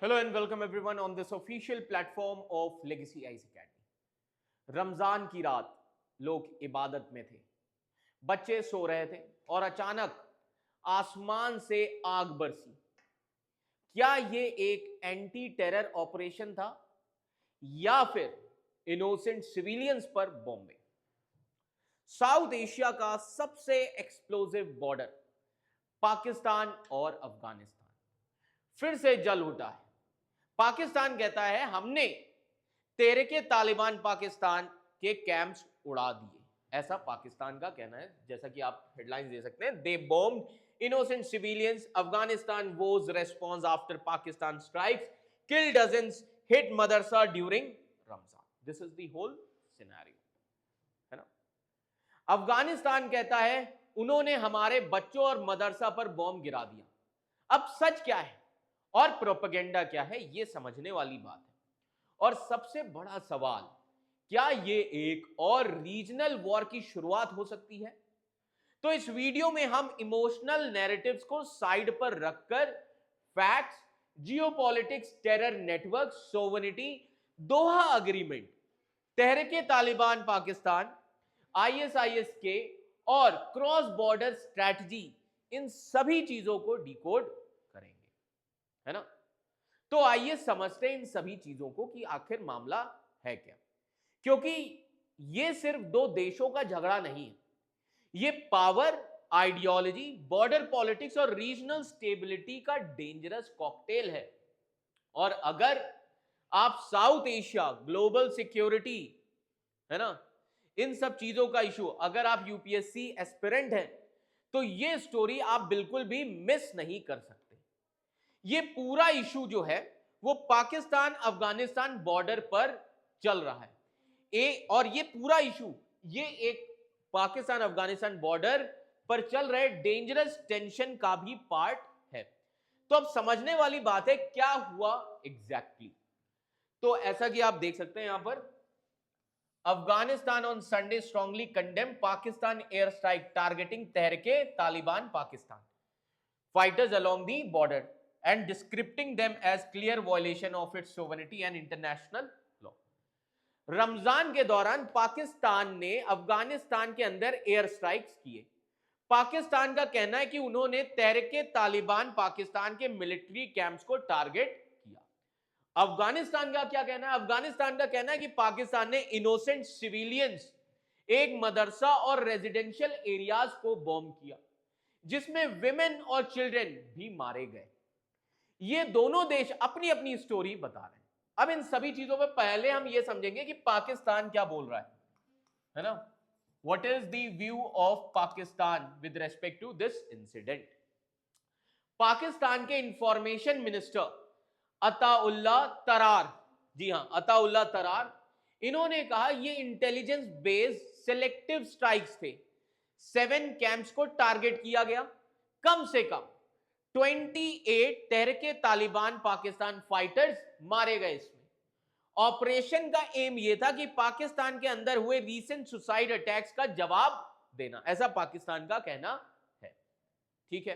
Hello and welcome everyone on this official platform of Legacy Eyes Academy. Ramzan की रात लोग इबादत में थे, बच्चे सो रहे थे और अचानक आसमान से आग बरसी। क्या ये एक एंटी टेरर ऑपरेशन था या फिर इनोसेंट सिविलियंस पर बॉम्बे? साउथ एशिया का सबसे एक्सप्लोसिव बॉर्डर पाकिस्तान और अफगानिस्तान फिर से जल उठा है। पाकिस्तान कहता है हमने तेरे के तालिबान पाकिस्तान के कैंप्स उड़ा दिए, ऐसा पाकिस्तान का कहना है। जैसा कि आप हेडलाइंस दे सकते हैं, they bombed innocent civilians, Afghanistan was response after Pakistan strikes, kill dozens, hit madrasa during Ramzan. This is the whole scenario, है ना। अफगानिस्तान कहता है उन्होंने हमारे बच्चों और मदरसा पर बॉम्ब गिरा दिया। अब सच क्या है और प्रोपेगेंडा क्या है, यह समझने वाली बात है। और सबसे बड़ा सवाल, क्या यह एक और रीजनल वॉर की शुरुआत हो सकती है? तो इस वीडियो में हम इमोशनल नैरेटिव्स को साइड पर रखकर facts, geopolitics, terror network, sovereignty, Doha agreement, Tehreek-e Taliban Pakistan, ISIS के और क्रॉस बॉर्डर स्ट्रैटेजी, इन सभी चीजों को डिकोड करेंगे, है ना। तो आइए समझते हैं इन सभी चीजों को कि आखिर मामला है क्या। क्योंकि यह सिर्फ दो देशों का झगड़ा नहीं है, यह पावर, आइडियोलॉजी, बॉर्डर पॉलिटिक्स और रीजनल स्टेबिलिटी का डेंजरस कॉकटेल है। और अगर आप साउथ एशिया, ग्लोबल सिक्योरिटी, है ना, इन सब चीजों का इशू, अगर आप यूपीएससी एस्पिरेंट हैं तो यह स्टोरी आप बिल्कुल भी मिस नहीं कर सकते। ये पूरा इशू जो है वो पाकिस्तान अफगानिस्तान बॉर्डर पर चल रहा है। और ये पूरा इशू ये एक पाकिस्तान अफगानिस्तान बॉर्डर पर चल रहे डेंजरस टेंशन का भी पार्ट है। तो अब समझने वाली बात है क्या हुआ एग्जैक्टली। तो ऐसा कि आप देख सकते हैं यहां पर, Afghanistan on Sunday strongly condemn Pakistan air strike targeting Tehreek-e Taliban Pakistan fighters along the border and descripting them as clear violation of its sovereignty and international law. Ramzan के दौरान पाकिस्तान ने अफगानिस्तान के अंदर एयर स्ट्राइक्स किए। पाकिस्तान का कहना है कि उन्होंने तहरीके तालिबान पाकिस्तान के मिलिट्री कैंप्स को टारगेट किया। अफगानिस्तान का क्या कहना है? अफगानिस्तान का कहना है कि पाकिस्तान ने इनोसेंट सिविलियंस, एक मदरसा और रेजिडेंशियल एरियाज को बॉम्ब किया, जिसमें विमेन और चिल्ड्रन भी मारे गए। ये दोनों देश अपनी अपनी स्टोरी बता रहे हैं। अब इन सभी चीजों पर पहले हम ये समझेंगे कि पाकिस्तान क्या बोल रहा है ना। What is the view of Pakistan with respect to this incident? Pakistan के इंफॉर्मेशन मिनिस्टर अताउल्ला तरार, जी हां अताउल्ला तरार, इन्होंने कहा ये इंटेलिजेंस बेस्ड सिलेक्टिव स्ट्राइक्स थे। 7 कैंप्स को टारगेट किया गया, कम से कम 28 तहरीके तालिबान पाकिस्तान फाइटर्स मारे गए। इसमें ऑपरेशन का एम यह था कि पाकिस्तान के अंदर हुए रीसेंट सुसाइड अटैक्स का जवाब देना, ऐसा पाकिस्तान का कहना है। ठीक है,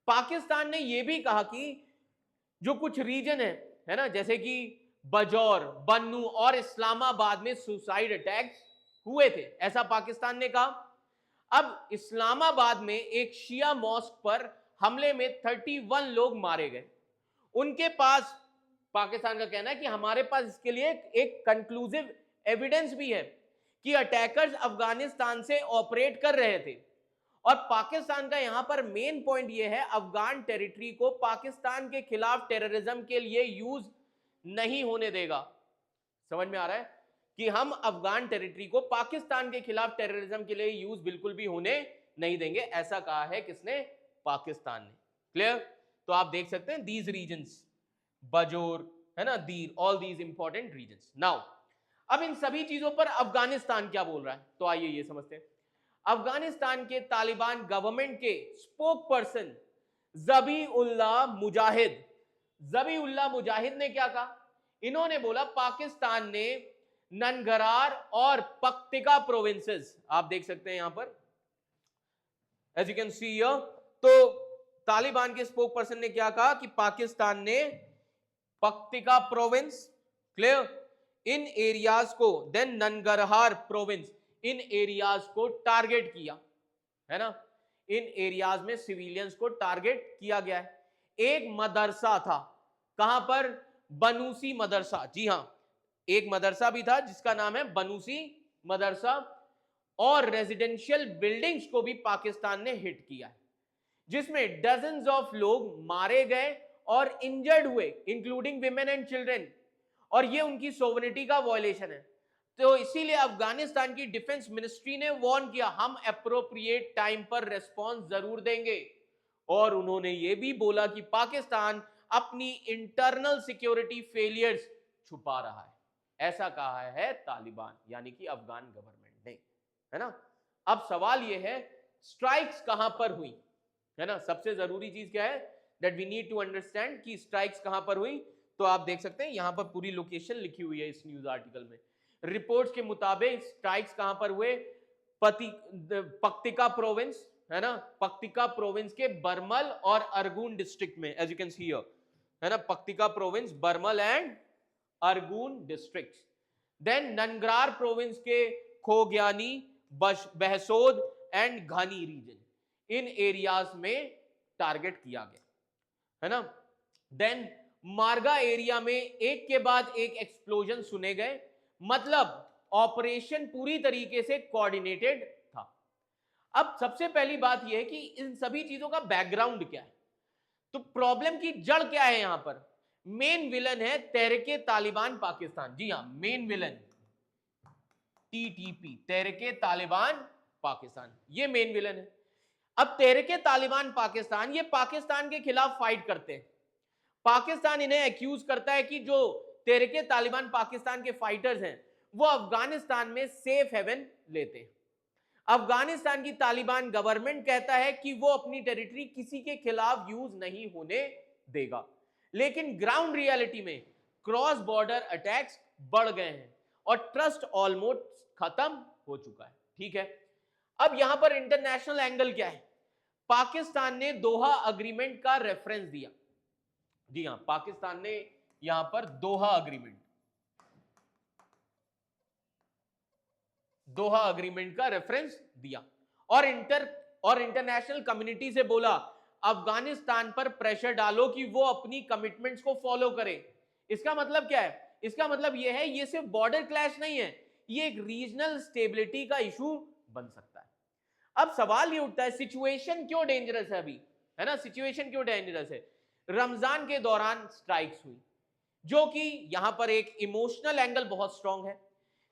पाकिस्तान ने यह भी कहा कि जो कुछ रीजन है ना, जैसे कि बजौर, बन्नू और इस्लामाबाद में सुसाइड अटैक्स हुए थे, ऐसा पाकिस्तान ने कहा। अब इस्लामाबाद में एक शिया मॉस्क पर हमले में 31 लोग मारे गए। उनके पास, पाकिस्तान का कहना है कि हमारे पास इसके लिए एक कंक्लूसिव एविडेंस भी है कि अटैकर्स अफगानिस्तान से ऑपरेट कर रहे थे। और पाकिस्तान का यहां पर मेन पॉइंट यह है, अफगान टेरिटरी को पाकिस्तान के खिलाफ टेररिज्म के लिए यूज नहीं होने देगा। समझ में आ रहा है कि हम अफगान टेरिटरी को पाकिस्तान के खिलाफ टेररिज्म के लिए यूज बिल्कुल भी होने नहीं देंगे, ऐसा कहा है किसने? पाकिस्तान ने। क्लियर? तो आप देख सकते हैं दीज रीजन्स, बजोर, है ना, Dir, all these important regions. Now अब इन सभी चीजों पर अफगानिस्तान क्या बोल रहा है, तो आइए ये समझते हैं। अफगानिस्तान के तालिबान गवर्नमेंट के स्पोक पर्सन ज़बीउल्लाह मुजाहिद, ज़बीउल्लाह मुजाहिद ने क्या कहा? इन्होंने बोला पाकिस्तान ने ननगरार और पक्तिका प्रोविंसेस, आप देख सकते हैं यहां पर, as you can see here. तो तालिबान के स्पोक पर्सन ने क्या कहा कि पाकिस्तान ने पक्तिका प्रोविंस, क्लियर, इन एरियाज को, देन ननगरहार प्रोविंस, इन एरियाज को टारगेट किया, है ना, इन एरियाज में सिविलियंस को टारगेट किया गया है। एक मदरसा था, कहां पर, बनूसी मदरसा, जी हां, एक मदरसा भी था जिसका नाम है बनूसी मदरसा, और रेजिडेंशियल बिल्डिंग्स को भी पाकिस्तान ने हिट किया है, जिसमें डजन्स ऑफ लोग मारे गए और इंजर्ड हुए, इंक्लूडिंग विमेन एंड चिल्ड्रन, और ये उनकी सोवरेनिटी का वायलेशन है। तो इसीलिए अफगानिस्तान की डिफेंस मिनिस्ट्री ने वार्न किया, हम अप्रोप्रिएट टाइम पर रेस्पॉन्स जरूर देंगे, और उन्होंने ये भी बोला कि पाकिस्तान अपनी इंटरनल सिक्योरिटी फेलियर्स छुपा रहा है, ऐसा कहा है तालिबान यानी कि अफगान गवर्नमेंट ने, है ना। अब सवाल यह है स्ट्राइक्स कहां पर हुई, है ना, सबसे जरूरी चीज क्या है, that we need to understand कि स्ट्राइक्स कहां पर हुई। तो आप देख सकते हैं यहां पर पूरी लोकेशन लिखी हुई है इस न्यूज आर्टिकल में। रिपोर्ट्स के मुताबिक स्ट्राइक्स कहां पर हुए, पक्तिका प्रोविंस, है ना, पक्तिका प्रोविंस के बरमल और अरगून डिस्ट्रिक्ट में, as you can see here, है ना, Paktika province, Barmal and Argun district. Then Nangarhar province के खोग्यानी, बहसोद एंड घानी रीजन, इन एरियाज में टारगेट किया गया, है ना। देन मारगा एरिया में एक के बाद एक एक्सप्लोजन सुने गए, मतलब ऑपरेशन पूरी तरीके से कोऑर्डिनेटेड था। अब सबसे पहली बात यह है कि इन सभी चीजों का बैकग्राउंड क्या है, तो प्रॉब्लम की जड़ क्या है। यहां पर मेन विलन है तहरीके तालिबान पाकिस्तान, जी हां, main villain TTP, Tehreek-e Taliban Pakistan, ये मेन विलन है। अब तहरीके तालिबान पाकिस्तान, ये पाकिस्तान के खिलाफ फाइट करते हैं। पाकिस्तान इन्हें एक्यूज करता है कि जो तहरीके तालिबान पाकिस्तान के फाइटर्स हैं वो अफगानिस्तान में सेफ हेवन लेते हैं। अफगानिस्तान की तालिबान गवर्नमेंट कहता है कि वो अपनी टेरिटरी किसी के खिलाफ यूज नहीं होने देगा, लेकिन ग्राउंड रियलिटी में क्रॉस बॉर्डर अटैक्स बढ़ गए हैं और ट्रस्ट ऑलमोस्ट खत्म हो चुका है, ठीक है। अब यहां पर इंटरनेशनल एंगल क्या है, पाकिस्तान ने दोहा अग्रीमेंट का रेफरेंस दिया, जी हां, पाकिस्तान ने यहां पर दोहा अग्रीमेंट का रेफरेंस दिया और इंटरनेशनल कम्युनिटी से बोला अफगानिस्तान पर प्रेशर डालो कि वो अपनी कमिटमेंट्स को फॉलो करे। इसका मतलब क्या है, इसका मतलब यह है ये सिर्फ बॉर्डर क्लैश नहीं है, ये एक रीजनल स्टेबिलिटी का इशू बन सकता है। अब सवाल ये उठता है सिचुएशन क्यों डेंजरस है अभी, है ना, सिचुएशन क्यों डेंजरस है। रमजान के दौरान स्ट्राइक्स हुई, जो कि यहां पर एक इमोशनल एंगल बहुत स्ट्रांग है,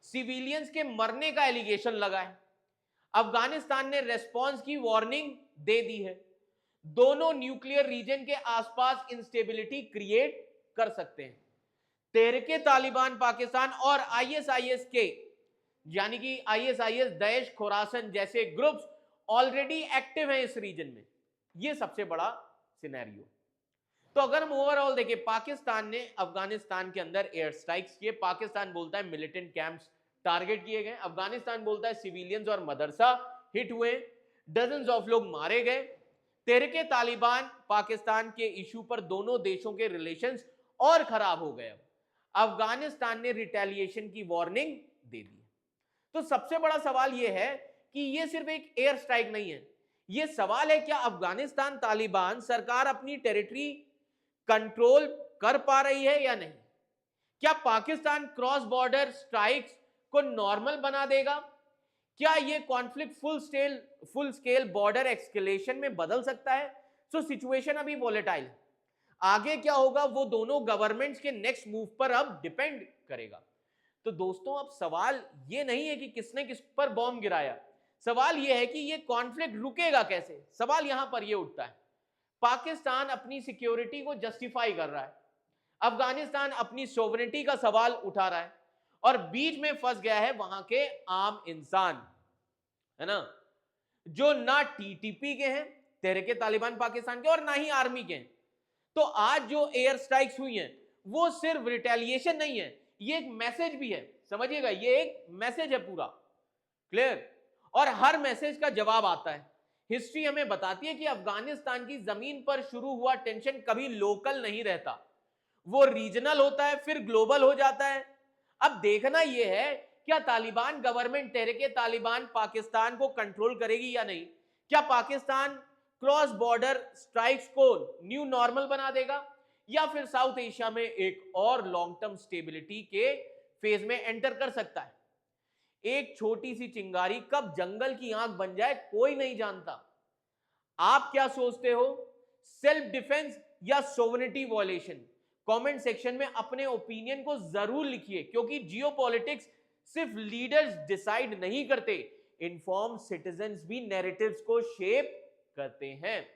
सिविलियंस के मरने का एलिगेशन लगा है, अफगानिस्तान ने रेस्पॉन्स की वार्निंग दे दी है, दोनों न्यूक्लियर रीजन के आसपास इंस्टेबिलिटी क्रिएट कर सकते हैं। तहरीके तालिबान पाकिस्तान और आईएसआईएस के यानी कि आईएसआईएस, दैश, खुरासन जैसे ग्रुप्स ऑलरेडी एक्टिव हैं इस रीजन में, ये सबसे बड़ा सिनेरियो। तो अगर हम ओवरऑल देखें, पाकिस्तान ने अफगानिस्तान के अंदर एयर स्ट्राइक्स किए, पाकिस्तान बोलता है मिलिटेंट कैंप्स टारगेट किए गए, अफगानिस्तान बोलता है सिविलियंस और मदरसा हिट हुए, डजन्स ऑफ लोग मारे गए। तहरीके तालिबान पाकिस्तान के इशू पर दोनों देशों के रिलेशंस और खराब हो गए। अफगानिस्तान ने रिटेलिएशन की वार्निंग दे दी। तो सबसे बड़ा सवाल यह है कि यह सिर्फ एक एयर स्ट्राइक नहीं है, यह सवाल है क्या अफगानिस्तान तालिबान सरकार अपनी टेरिटरी कंट्रोल कर पा रही है या नहीं। क्या पाकिस्तान क्रॉस बॉर्डर स्ट्राइक्स को नॉर्मल बना देगा, क्या यह कॉन्फ्लिक्ट फुल स्केल बॉर्डर एक्सकेलेशन में बदल सकता है। सो सिचुएशन अभी वोलेटाइल, आगे क्या होगा वो दोनों गवर्नमेंट्स के नेक्स्ट मूव पर अब डिपेंड करेगा। तो दोस्तों अब सवाल ये नहीं है कि किसने किस पर बॉम्ब गिराया, सवाल यह है कि यह कॉन्फ्लिक्ट रुकेगा कैसे। सवाल यहां पर यह उठता है, पाकिस्तान अपनी सिक्योरिटी को जस्टिफाई कर रहा है, अफगानिस्तान अपनी सोवरेनिटी का सवाल उठा रहा है, और बीच में फंस गया है वहां के आम इंसान, है ना, जो ना टीटीपी के हैं, तहरीके तालिबान पाकिस्तान के, और ना ही आर्मी के हैं। तो आज जो एयर स्ट्राइक्स हुई हैं वो सिर्फ रिटेलिएशन नहीं है, ये एक मैसेज भी है, समझिएगा, ये एक मैसेज है पूरा क्लियर, और हर मैसेज का जवाब आता है। हिस्ट्री हमें बताती है कि अफगानिस्तान की जमीन पर शुरू हुआ टेंशन कभी लोकल नहीं रहता, वो रीजनल होता है, फिर ग्लोबल हो जाता है। अब देखना यह है क्या तालिबान गवर्नमेंट तहरीके तालिबान पाकिस्तान को कंट्रोल करेगी या नहीं। क्या पाकिस्तान क्रॉस बॉर्डर स्ट्राइक्स को न्यू नॉर्मल बना देगा, या फिर साउथ एशिया में एक और लॉन्ग टर्म स्टेबिलिटी के फेज में एंटर कर सकता है। एक छोटी सी चिंगारी कब जंगल की आंख बन जाए कोई नहीं जानता। आप क्या सोचते हो, सेल्फ डिफेंस या सोवरेनिटी वॉयलेशन? कमेंट सेक्शन में अपने ओपिनियन को जरूर लिखिए, क्योंकि जियोपॉलिटिक्स सिर्फ लीडर्स डिसाइड नहीं करते, इन्फॉर्म सिटीजंस भी नैरेटिव्स को शेप करते हैं।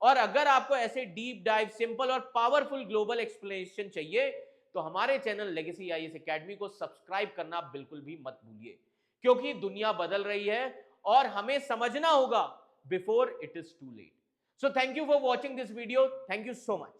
और अगर आपको ऐसे डीप डाइव, सिंपल और पावरफुल ग्लोबल एक्सप्लेनेशन चाहिए तो हमारे चैनल लेगेसी आईएएस एकेडमी को सब्सक्राइब करना बिल्कुल भी मत भूलिए, क्योंकि दुनिया बदल रही है और हमें समझना होगा before it is too late. So thank you for watching this video. Thank you so much.